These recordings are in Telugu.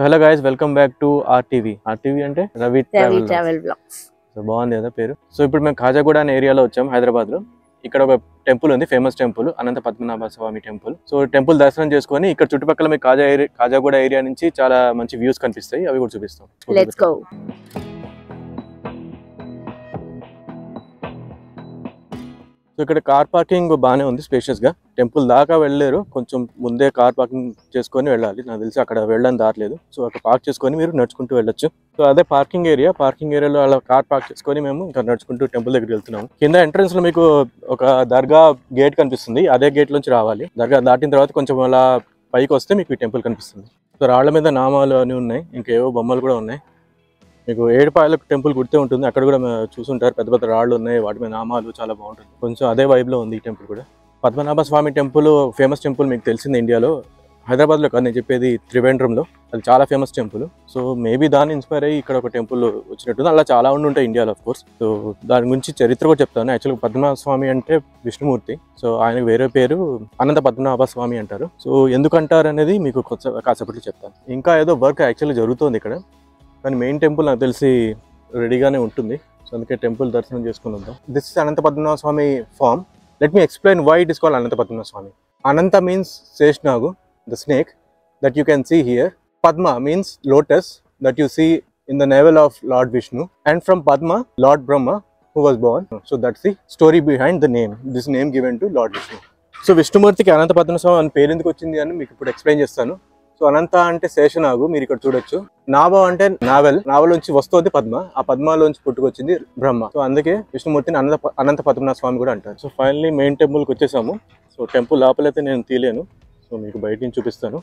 Hello guys, welcome back to RTV. RTV అంటే రవి ట్రావెల్ బ్లాగ్స్. సో బాగుంది కదా పేరు. సో ఇప్పుడు మేము ఖాజాగూడ అనే ఏరియాలో వచ్చాం, హైదరాబాద్ లో. ఇక్కడ ఒక టెంపుల్ ఉంది, ఫేమస్ టెంపుల్, అనంత పద్మనాభ స్వామి టెంపుల్. సో టెంపుల్ దర్శనం చేసుకొని ఇక్కడ చుట్టుపక్కల మీకు ఖాజాగూడ ఏరియా నుంచి చాలా మంచి వ్యూస్ కనిపిస్తాయి, అవి కూడా చూపిస్తాం. Let's go. సో ఇక్కడ కార్ పార్కింగ్ బాగానే ఉంది, స్పేషియస్ గా. టెంపుల్ దాకా వెళ్ళలేరు, కొంచెం ముందే కార్ పార్కింగ్ చేసుకొని వెళ్ళాలి. నాకు తెలిసి అక్కడ వెళ్ళడానికి దారలేదు. సో అక్కడ పార్క్ చేసుకొని మీరు నడుచుకుంటూ వెళ్ళొచ్చు. సో అదే పార్కింగ్ ఏరియాలో అలా కార్ పార్క్ చేసుకొని మేము ఇంకా నడుచుకుంటూ టెంపుల్ దగ్గరికి వెళ్తున్నాము. కింద ఎంట్రన్స్ లో మీకు ఒక దర్గా గేట్ కనిపిస్తుంది, అదే గేట్ నుంచి రావాలి. దర్గా దాటిన తర్వాత కొంచెం అలా పైకి వస్తే మీకు ఈ టెంపుల్ కనిపిస్తుంది. సో రాళ్ల మీద నామాలు అని ఉన్నాయి, ఇంకేవో బొమ్మలు కూడా ఉన్నాయి. మీకు ఏడుపాయలకు టెంపుల్ గుర్తే ఉంటుంది, అక్కడ కూడా చూసుంటారు, పెద్ద పెద్ద రాళ్ళు ఉన్నాయి, వాటి మీద నామాలు, చాలా బాగుంటుంది. కొంచెం అదే వైబ్లో ఉంది ఈ టెంపుల్ కూడా. పద్మనాభ స్వామి టెంపుల్ ఫేమస్ టెంపుల్, మీకు తెలిసింది ఇండియాలో. హైదరాబాద్లో కాదు నేను చెప్పేది, త్రివేంద్రంలో. అది చాలా ఫేమస్ టెంపుల్. సో మేబీ దాన్ని ఇన్స్పైర్ అయ్యి ఇక్కడ ఒక టెంపుల్ వచ్చినట్టుంది. అలా చాలా ఉంటాయి ఇండియాలో, ఆఫ్ కోర్స్. సో దాని గురించి చరిత్ర కూడా చెప్తాను. యాక్చువల్గా పద్మనాభ స్వామి అంటే విష్ణుమూర్తి. సో ఆయనకు వేరే పేరు అనంత పద్మనాభ స్వామి అంటారు. సో ఎందుకంటారు అనేది మీకు కాసేపట్లో చెప్తాను. ఇంకా ఏదో వర్క్ యాక్చువల్గా జరుగుతుంది ఇక్కడ, కానీ మెయిన్ టెంపుల్ నాకు తెలిసి రెడీగానే ఉంటుంది. సో అందుకే టెంపుల్ దర్శనం చేసుకుని వద్దాం. This is Ananta Padmanabha Swamy form. Let me explain why it is called Ananta Padmanabha Swamy. Ananta means Seshnagu, the snake that you can see here. Padma means lotus that you see in the navel of Lord Vishnu. And from Padma, Lord Brahma, who was born. So that's the story behind the name. This name given to Lord Vishnu. So విష్ణుమూర్తికి అనంత పద్మనాభ స్వామి అని పేరు ఎందుకు వచ్చింది అని మీకు ఇప్పుడు ఎక్స్ప్లెయిన్ చేస్తాను. సో అనంత అంటే శేషనాగు, మీరు ఇక్కడ చూడొచ్చు. నాభ అంటే నావెల్లోంచి వస్తుంది పద్మ, ఆ పద్మలోంచి పుట్టుకొచ్చింది బ్రహ్మ. సో అందుకే విష్ణుమూర్తిని అనంత పద్మనాభ స్వామి కూడా అంటారు. సో ఫైనల్లీ మెయిన్ టెంపుల్కి వచ్చేసాము. సో టెంపుల్ లోపలైతే నేను తీయలేను, సో మీకు బయట నుంచి చూపిస్తాను.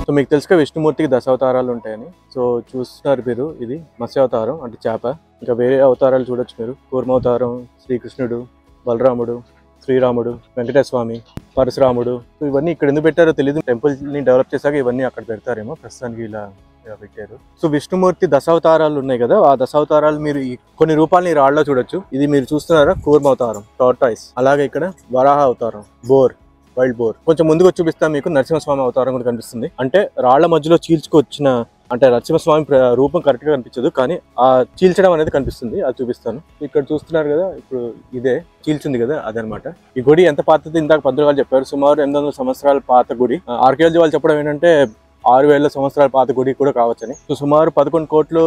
సో మీకు తెలుసుగా విష్ణుమూర్తికి 10 అవతారాలు ఉంటాయని. సో చూస్తున్నారు మీరు, ఇది మత్స్య అవతారం అంటే చేప. ఇంకా వేరే అవతారాలు చూడొచ్చు మీరు, కూర్మ అవతారం, శ్రీకృష్ణుడు, బలరాముడు, శ్రీరాముడు, వెంకటేశ్వర స్వామి, పరశురాముడు. సో ఇవన్నీ ఇక్కడ ఎందుకు పెట్టారో తెలియదు. టెంపుల్ ని డెవలప్ చేశాక ఇవన్నీ అక్కడ పెడతారేమో, ప్రస్తుతానికి ఇలా పెట్టారు. సో విష్ణుమూర్తి 10 అవతారాలు ఉన్నాయి కదా, ఆ 10 అవతారాలు మీరు కొన్ని రూపాలని రాళ్ళలో చూడొచ్చు. ఇది మీరు చూస్తున్నారా, కూర్మ అవతారం, టార్టాయిస్. అలాగే ఇక్కడ వరాహ అవతారం, బోర్, వైల్డ్ బోర్. కొంచెం ముందుకు చూపిస్తాను మీకు, నరసింహస్వామి అవతారం కూడా కనిపిస్తుంది. అంటే రాళ్ల మధ్యలో చీల్చుకొచ్చిన, అంటే నరసింహస్వామి రూపం కరెక్ట్ గా కనిపించదు, కానీ ఆ చీల్చడం అనేది కనిపిస్తుంది, అది చూపిస్తాను. ఇక్కడ చూస్తున్నారు కదా, ఇప్పుడు ఇదే చీల్చింది కదా, అదనమాట. ఈ గుడి ఎంత పాతది ఇందాక పంతులు గారు చెప్పారు, సుమారు 800 సంవత్సరాల పాత గుడి. ఆర్కియాలజీ వాళ్ళు చెప్పడం ఏంటంటే 6000 సంవత్సరాల పాత గుడి కూడా కావచ్చని. సో సుమారు 11 కోట్లు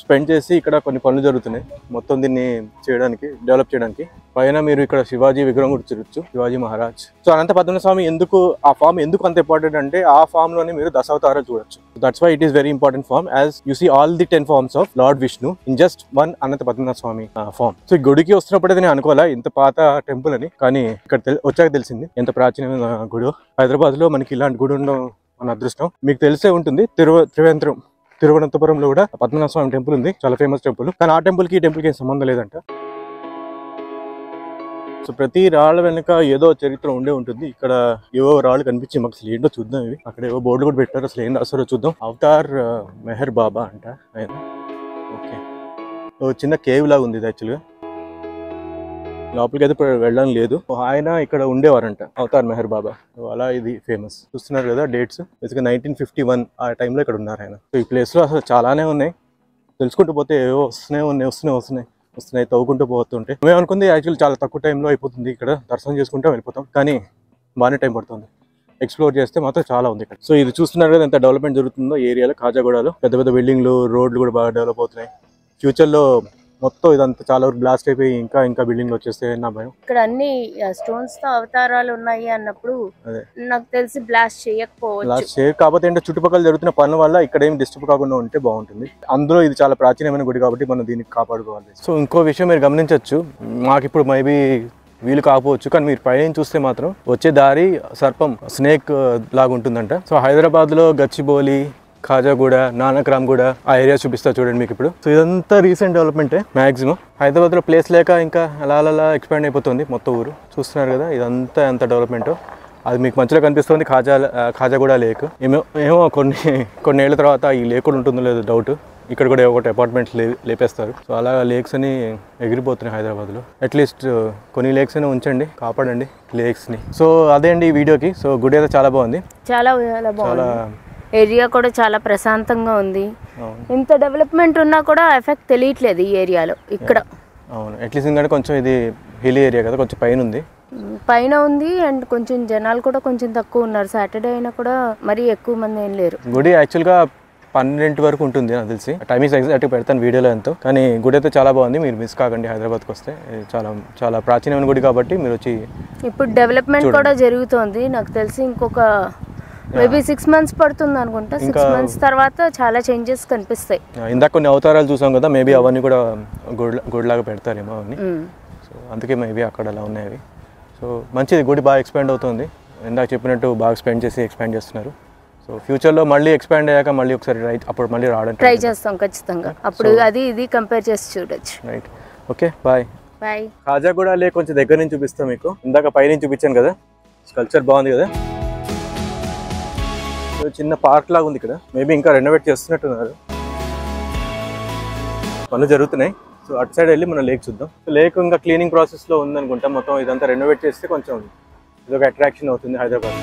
స్పెండ్ చేసి ఇక్కడ కొన్ని పనులు జరుగుతున్నాయి మొత్తం దీన్ని చేయడానికి, డెవలప్ చేయడానికి. పైన మీరు ఇక్కడ శివాజీ విగ్రహం కూడా చూడొచ్చు, శివాజీ మహారాజ్. సో అనంత పద్మనాభ స్వామి ఎందుకు, ఆ ఫామ్ ఎందుకు అంత ఇంపార్టెంట్ అంటే, ఆ ఫామ్ లోనే మీరు 10 అవతారాలు చూడొచ్చు. That's why it is very important form, as you see all the 10 forms of lord Vishnu in just one Ananta Padmanabha Swamy form. So ఈ గుడికి వస్తున్నప్పుడైతే నేను అనుకోవాలా ఇంత పాత టెంపుల్ అని, కానీ ఇక్కడ వచ్చాక తెలిసింది ఎంత ప్రాచీనమైన గుడి. హైదరాబాద్ లో మనకి ఇలాంటి గుడి ఉండడం మన అదృష్టం. మీకు తెలిసే ఉంటుంది, తిరువనంతపురంలో కూడా పద్మనాభ స్వామి టెంపుల్ ఉంది, చాలా ఫేమస్ టెంపుల్. కానీ ఆ టెంపుల్ కి ఈ టెంపుల్ కి ఏం సంబంధం లేదంట. సో ప్రతి రాళ్ళ వెనుక ఏదో చరిత్ర ఉండే ఉంటుంది. ఇక్కడ ఏవో రాళ్ళు కనిపించి మాకు అసలు ఏంటో చూద్దాం. ఇవి అక్కడ ఏవో బోర్డు కూడా పెట్టారు, అసలు ఏం రాస్తారో చూద్దాం. అవతార్ మెహర్ బాబా అంట ఆయన. ఓకే, చిన్న కేవ్ లాగా ఉంది ఇది. యాక్చువల్గా లోపలికి అయితే వెళ్ళడం లేదు. ఆయన ఇక్కడ ఉండేవారంట, అవతార్ మెహర్ బాబా. అలా ఇది ఫేమస్. చూస్తున్నారు కదా డేట్స్, బేసిక్గా 1951 ఆ టైంలో ఇక్కడ ఉన్నారు ఆయన. సో ఈ ప్లేస్ లో అసలు చాలానే ఉన్నాయి, తెలుసుకుంటూ పోతే ఏవో వస్తున్నాయి తవ్వుకుంటూ పోతుంటే. మేము అనుకుంది యాక్చువల్లీ చాలా తక్కువ టైంలో అయిపోతుంది, ఇక్కడ దర్శనం చేసుకుంటే వెళ్ళిపోతాం. కానీ బాగానే టైం పడుతుంది, ఎక్స్ప్లోర్ చేస్తే మాత్రం చాలా ఉంది ఇక్కడ. సో ఇది చూస్తున్నారు కదా ఎంత డెవలప్మెంట్ జరుగుతుందో ఏరియాలో. ఖాజాగూడలో పెద్ద పెద్ద బిల్డింగ్లు, రోడ్లు కూడా బాగా డెవలప్ అవుతున్నాయి. ఫ్యూచర్లో మొత్తం ఇదంతా చాలా బ్లాస్ట్ అయిపోయి ఇంకా బిల్డింగ్లు వచ్చేస్తే నా భయం. ఇక్కడ అన్ని స్టోన్స్ తో అవతారాలు ఉన్నాయి అన్నప్పుడు నాకు తెలిసి బ్లాస్ట్ చేయకపోవచ్చు. కాకపోతే ఏంటో చుట్టుపక్కల జరుగుతున్న పనుల వల్ల ఇక్కడ ఏం డిస్టర్బ్ కాకుండా ఉంటే బాగుంటుంది. అందులో ఇది చాలా ప్రాచీనమైన గుడి కాబట్టి మనం దీన్ని కాపాడుకోవాలి. సో ఇంకో విషయం మీరు గమనించవచ్చు, మాకు ఇప్పుడు మేబీ వీలు కాకపోవచ్చు, కానీ మీరు పైన చూస్తే మాత్రం వచ్చే దారి సర్పం, స్నేక్ లాగా ఉంటుందంట. సో హైదరాబాద్ లో గచ్చిబౌలి, ఖాజాగూడ, నానక్రామ్ గూడ ఆ ఏరియా చూపిస్తా చూడండి మీకు ఇప్పుడు. సో ఇదంతా రీసెంట్ డెవలప్మెంటే మ్యాక్సిమం. హైదరాబాద్ లో ప్లేస్ లేక ఇంకా అలా ఎక్స్పాండ్ అయిపోతుంది మొత్తం ఊరు. చూస్తున్నారు కదా ఇదంతా ఎంత డెవలప్మెంటో. అది మీకు మంచిగా కనిపిస్తుంది ఖాజాగూడ లేక్. ఏమో కొన్ని ఏళ్ల తర్వాత ఈ లేక్ కూడా ఉంటుందో లేదో డౌట్. ఇక్కడ కూడా ఒకటి అపార్ట్మెంట్స్ లేపేస్తారు. సో అలా లేక్స్ అని ఎగిరిపోతున్నాయి హైదరాబాద్లో. అట్లీస్ట్ కొన్ని లేక్స్ అయినా ఉంచండి, కాపాడండి లేక్స్ని. సో అదే అండి ఈ వీడియోకి. సో గుడి అయితే చాలా బాగుంది, చాలా బాగుంది. ఏరియా కూడా చాలా ప్రశాంతంగా ఉంది. ఇంత డెవలప్మెంట్ ఉన్నా కూడా ఎఫెక్ట్ తెలియట్లేదు ఈ ఏరియాలో ఇక్కడ. అవును, అట్లీస్ట్ ఎందుకంటే కొంచెం ఇది హిల్ ఏరియా కదా, కొంచెం పైన ఉంది అండ్ కొంచెం జనాలు కూడా కొంచెం తక్కువ ఉన్నారు. సాటర్డే అయినా కూడా మరీ ఎక్కువ మంది ఏం లేరు. గుడి యాక్చువల్గా 12 వరకు ఉంటుంది నాకు తెలిసి. టైమింగ్స్ ఎగ్జాక్ట్గా పెడతాను వీడియోలో ఎంతో. కానీ గుడి అయితే చాలా బాగుంది, మీరు మిస్ కాకండి హైదరాబాద్కి వస్తే. చాలా చాలా ప్రాచీనమైన గుడి కాబట్టి మీరు వచ్చి. ఇప్పుడు డెవలప్మెంట్ కూడా జరుగుతోంది నాకు తెలిసి. ఇంకొక మేబీ 6 months పడుతుంది అనుకుంటా. 6 months తర్వాత చాలా చేంజెస్ కనిపిస్తాయి. ఇందాక కొన్ని అవతారాలు చూసాం కదా, మేబీ అవన్నీ కూడా గుడిలాగా పెడతారేమో అవన్నీ. సో అందుకే మేబీ అక్కడ అలా ఉన్నాయి అవి. సో మంచిది, గుడి బాగా ఎక్స్పాండ్ అవుతుంది. ఇందాక చెప్పినట్టు బాగా ఎక్స్పాండ్ చేస్తున్నారు. సో ఫ్యూచర్లో మళ్ళీ ఎక్స్పాండ్ అయ్యాక మళ్ళీ ఒకసారి అప్పుడు మళ్ళీ రావడానికి ట్రై చేస్తాం ఖచ్చితంగా. అప్పుడు అది ఇది కంపేర్ చేసి చూడొచ్చు. Right, okay, bye. Kajaguda lake కొంచెం దగ్గర నుంచి చూపిస్తాం మీకు. ఇందాక పైనుంచి చూపించాను కదా, స్కల్ప్చర్ బాగుంది కదా. చిన్న పార్క్ లాగా ఉంది ఇక్కడ. మేబీ ఇంకా రెనోవేట్ చేస్తున్నట్టున్నారు, పనులు జరుగుతున్నాయి. సో అటు సైడ్ వెళ్ళి మనం లేక్ చూద్దాం. లేక్ ఇంకా క్లీనింగ్ ప్రాసెస్లో ఉందనుకుంటా. మొత్తం ఇదంతా రెనోవేట్ చేస్తే కొంచెం ఇదొక అట్రాక్షన్ అవుతుంది హైదరాబాద్.